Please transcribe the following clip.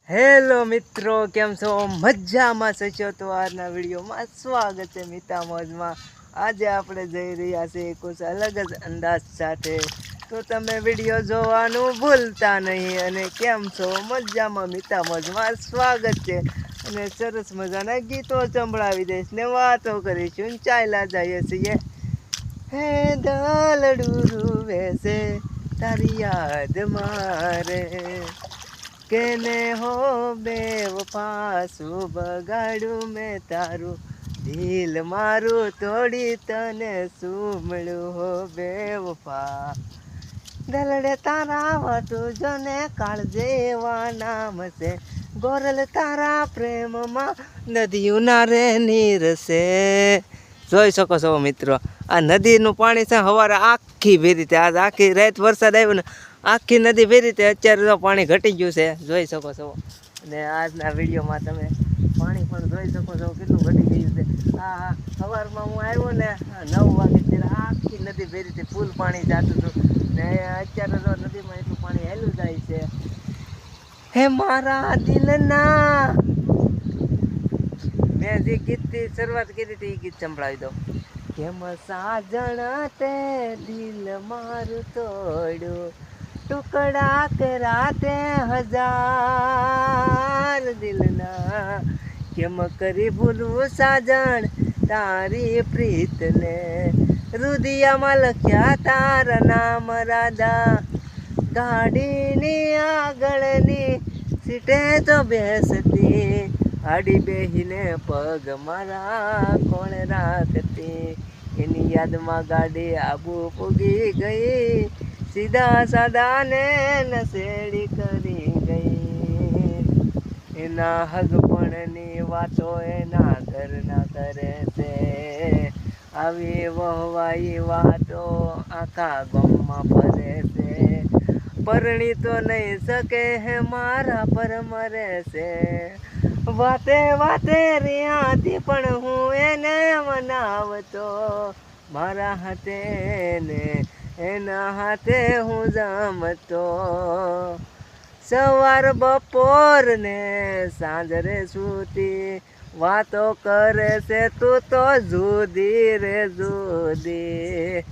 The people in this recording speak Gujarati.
હેલો મિત્રો, કેમ છો? મજામાં છો તો આજના વિડીયોમાં સ્વાગત છે મિતા મોજમાં. આજે આપણે જઈ રહ્યા છીએ કુછ અલગ જ અંદાજ સાથે, તો તમે વિડીયો જોવાનું ભૂલતા નહીં. અને કેમ છો? મજામાં મિતા મોજમાં સ્વાગત છે. અને સરસ મજાના ગીતો સંભળાવી દઈશ ને વાતો કરીશું. ચાલ્યા જઈએ છીએ. હે દલડું રૂવે છે તારી યાદ મારે, કેને હો બેવફા શું બગાડું મેં તારું દિલ મારું તોડી તને શું મળ્યું હો બેવફા. દલડે તારા વાતું જોને કાળજે એવા નામ છે, ગોરલ તારા પ્રેમમાં નદીઓ ના રે નીર છે. જોઈ શકો છો મિત્રો, આ નદીનું પાણી છે સવારે આખી ભેરી છે. આજ આખી રાત વરસાદ આવ્યો ને આખી નદી ભેરી છે. અત્યારે તો પાણી ઘટી ગયું છે, જોઈ શકો છો. અને આજના વિડીયોમાં તમે પાણી પણ જોઈ શકો છો કેટલું ઘટી ગયું છે. આ સવારમાં હું આવ્યો ને 9 વાગે ત્યારે આખી નદી ભેરી હતી, ફૂલ પાણી જતું હતું. ને અત્યારે તો નદીમાં એટલું પાણી હેલું જાય છે. હે મારા દિલના, મેં જે ગીતથી શરૂઆત કરી હતી એ ગીત સંભળાવી દો. કેમ સાજણ તે દિલ મારું તોડ્યું, ટુકડા કર્યા તે 1000 દિલના. કેમ કરી ભૂલવું સાજણ તારી પ્રીતને, રુદિયામાં લખ્યા તારા નામ રાધા. ગાડીની આગળની સીટે તો બેસતી, આડી બેહીને પગ મારા કોણ રાખતી. એની યાદમાં ગાડી આબુ પૂગી ગઈ, સીધા સાદાને નસેડી કરી ગઈ. એના હગપણની વાતો એના ઘરના કરે છે, આવી વહવાઈ વાતો આખા ગામમાં ફરે છે. પરણી તો નહીં શકે હે મારા પર મરે છે, વાતે વાતે રિયાથી પણ હું એને મનાવતો. મારા હાથે ને એના હાથે હું જમતો, સવાર બપોર ને સાંજ રે સૂતી વાતો કરે છે તું તો જુદી રે જુદી.